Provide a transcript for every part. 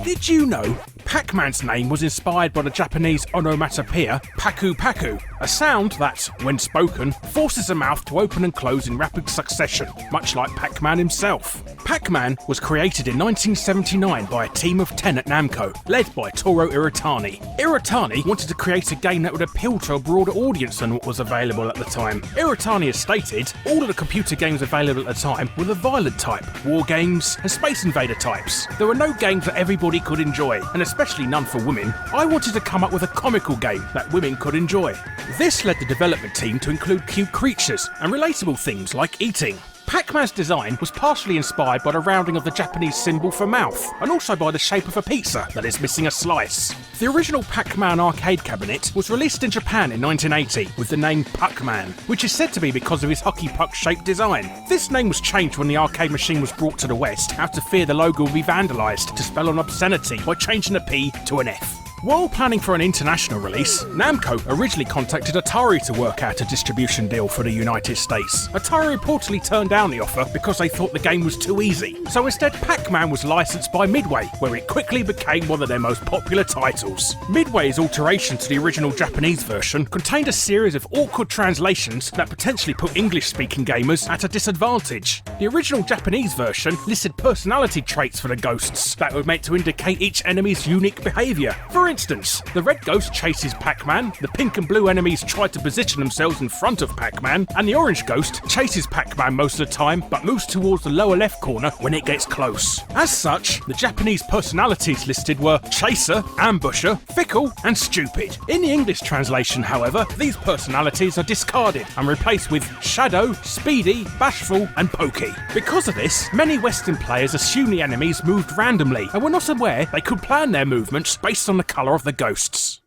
Did you know Pac-Man's name was inspired by the Japanese onomatopoeia paku paku, a sound that, when spoken, forces a mouth to open and close in rapid succession, much like Pac-Man himself. Pac-Man was created in 1979 by a team of 10 at Namco, led by Toru Iritani. Iritani wanted to create a game that would appeal to a broader audience than what was available at the time. Iritani has stated, all of the computer games available at the time were the violent type, war games and Space Invader types. There were no games that everybody could enjoy, and especially none for women. I wanted to come up with a comical game that women could enjoy. This led the development team to include cute creatures and relatable things like eating. Pac-Man's design was partially inspired by the rounding of the Japanese symbol for mouth, and also by the shape of a pizza that is missing a slice. The original Pac-Man arcade cabinet was released in Japan in 1980 with the name Pac-Man, which is said to be because of his hockey puck shaped design. This name was changed when the arcade machine was brought to the West out of fear the logo would be vandalised to spell an obscenity by changing a P to an F. While planning for an international release, Namco originally contacted Atari to work out a distribution deal for the United States. Atari reportedly turned down the offer because they thought the game was too easy. So instead, Pac-Man was licensed by Midway, where it quickly became one of their most popular titles. Midway's alteration to the original Japanese version contained a series of awkward translations that potentially put English-speaking gamers at a disadvantage. The original Japanese version listed personality traits for the ghosts that were meant to indicate each enemy's unique behaviour. For instance, the red ghost chases Pac-Man, the pink and blue enemies try to position themselves in front of Pac-Man, and the orange ghost chases Pac-Man most of the time but moves towards the lower left corner when it gets close. As such, the Japanese personalities listed were Chaser, Ambusher, Fickle and Stupid. In the English translation, however, these personalities are discarded and replaced with Shadow, Speedy, Bashful and Pokey. Because of this, many Western players assumed the enemies moved randomly and were not aware they could plan their movements based on the colour of the ghosts.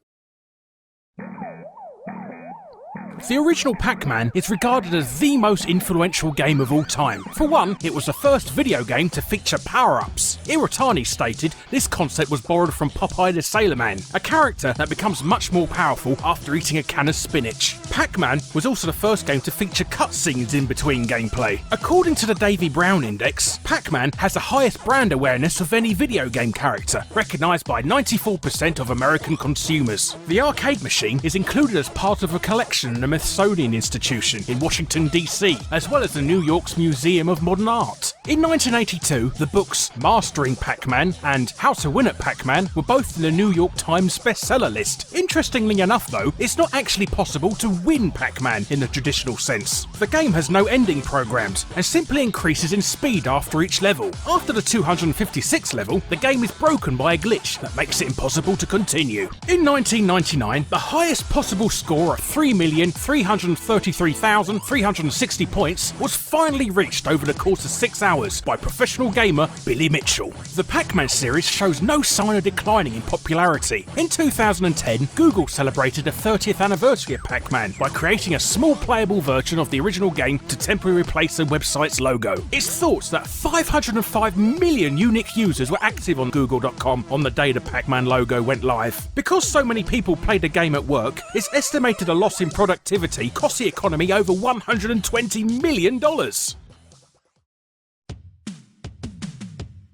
The original Pac-Man is regarded as the most influential game of all time. For one, it was the first video game to feature power-ups. Iritani stated this concept was borrowed from Popeye the Sailor Man, a character that becomes much more powerful after eating a can of spinach. Pac-Man was also the first game to feature cutscenes in between gameplay. According to the Davy Brown Index, Pac-Man has the highest brand awareness of any video game character, recognised by 94% of American consumers. The arcade machine is included as part of a collection in the Smithsonian Institution in Washington, D.C., as well as the New York's Museum of Modern Art. In 1982, the books Mastering Pac-Man and How to Win at Pac-Man were both in the New York Times bestseller list. Interestingly enough though, it's not actually possible to win Pac-Man in the traditional sense. The game has no ending programmed and simply increases in speed after each level. After the 256th level, the game is broken by a glitch that makes it impossible to continue. In 1999, the highest possible score of 3,333,360 points was finally reached over the course of 6 hours by professional gamer Billy Mitchell. The Pac-Man series shows no sign of declining in popularity. In 2010, Google celebrated the 30th anniversary of Pac-Man by creating a small playable version of the original game to temporarily replace the website's logo. It's thought that 505 million unique users were active on Google.com on the day the Pac-Man logo went live. Because so many people played the game at work, it's estimated a loss in productivity cost the economy over $120 million.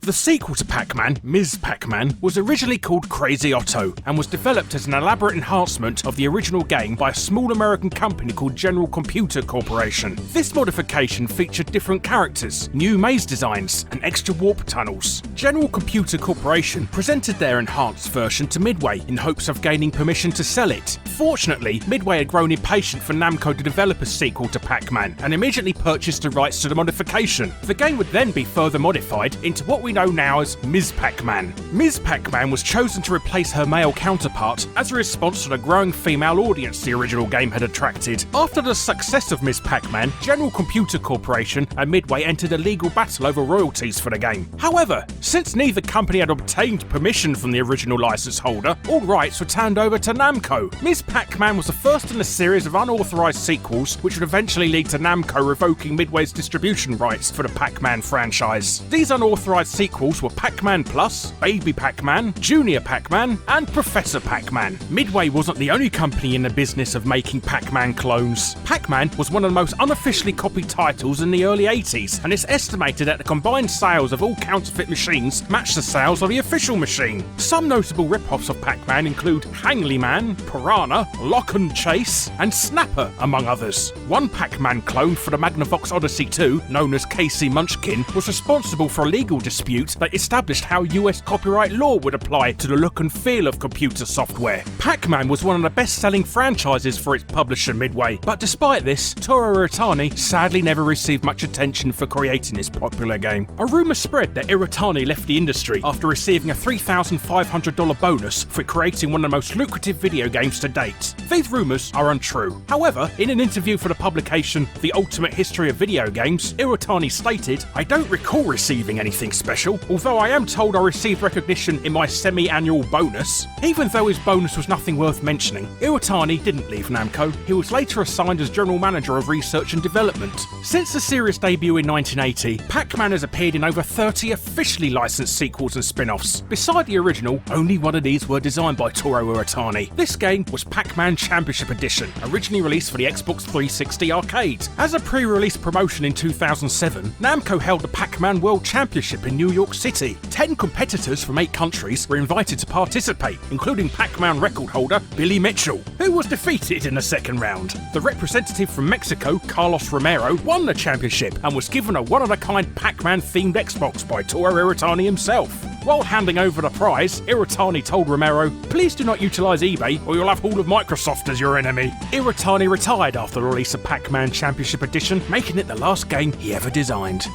The sequel to Pac-Man, Ms. Pac-Man, was originally called Crazy Otto and was developed as an elaborate enhancement of the original game by a small American company called General Computer Corporation. This modification featured different characters, new maze designs, and extra warp tunnels. General Computer Corporation presented their enhanced version to Midway in hopes of gaining permission to sell it. Fortunately, Midway had grown impatient for Namco to develop a sequel to Pac-Man and immediately purchased the rights to the modification. The game would then be further modified into what we know now as Ms. Pac-Man. Ms. Pac-Man was chosen to replace her male counterpart as a response to the growing female audience the original game had attracted. After the success of Ms. Pac-Man, General Computer Corporation and Midway entered a legal battle over royalties for the game. However, since neither company had obtained permission from the original license holder, all rights were turned over to Namco. Ms. Pac-Man was the first in a series of unauthorized sequels which would eventually lead to Namco revoking Midway's distribution rights for the Pac-Man franchise. These unauthorized sequels sequels were Pac-Man Plus, Baby Pac-Man, Junior Pac-Man, and Professor Pac-Man. Midway wasn't the only company in the business of making Pac-Man clones. Pac-Man was one of the most unofficially copied titles in the early 80s, and it's estimated that the combined sales of all counterfeit machines matched the sales of the official machine. Some notable rip-offs of Pac-Man include Hangly Man, Piranha, Lock and Chase, and Snapper, among others. One Pac-Man clone for the Magnavox Odyssey 2, known as Casey Munchkin, was responsible for a legal dispute that established how US copyright law would apply to the look and feel of computer software. Pac-Man was one of the best-selling franchises for its publisher Midway, but despite this, Toru Iritani sadly never received much attention for creating this popular game. A rumour spread that Iritani left the industry after receiving a $3,500 bonus for creating one of the most lucrative video games to date. These rumours are untrue. However, in an interview for the publication The Ultimate History of Video Games, Iritani stated, "I don't recall receiving anything special, although I am told I received recognition in my semi-annual bonus." Even though his bonus was nothing worth mentioning, Iritani didn't leave Namco. He was later assigned as General Manager of Research and Development. Since the series' debut in 1980, Pac-Man has appeared in over 30 officially licensed sequels and spin-offs. Beside the original, only one of these were designed by Toru Iritani. This game was Pac-Man Championship Edition, originally released for the Xbox 360 arcade. As a pre-release promotion in 2007, Namco held the Pac-Man World Championship in New York City. 10 competitors from 8 countries were invited to participate, including Pac-Man record holder Billy Mitchell, who was defeated in the second round. The representative from Mexico, Carlos Romero, won the championship and was given a one-of-a-kind Pac-Man themed Xbox by Toru Iritani himself. While handing over the prize, Iritani told Romero, "Please do not utilise eBay or you'll have all of Microsoft as your enemy." Iritani retired after the release of Pac-Man Championship Edition, making it the last game he ever designed.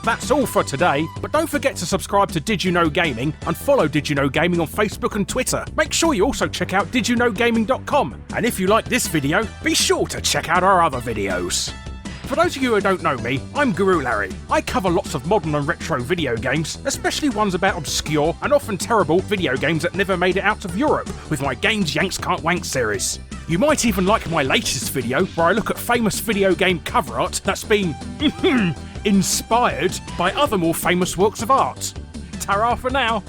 That's all for today, but don't forget to subscribe to DidYouKnowGaming and follow DidYouKnowGaming on Facebook and Twitter. Make sure you also check out DidYouKnowGaming.com, and if you like this video, be sure to check out our other videos. For those of you who don't know me, I'm Guru Larry. I cover lots of modern and retro video games, especially ones about obscure and often terrible video games that never made it out of Europe, with my Games Yanks Can't Wank series. You might even like my latest video, where I look at famous video game cover art that's been inspired by other more famous works of art. Ta-ra for now!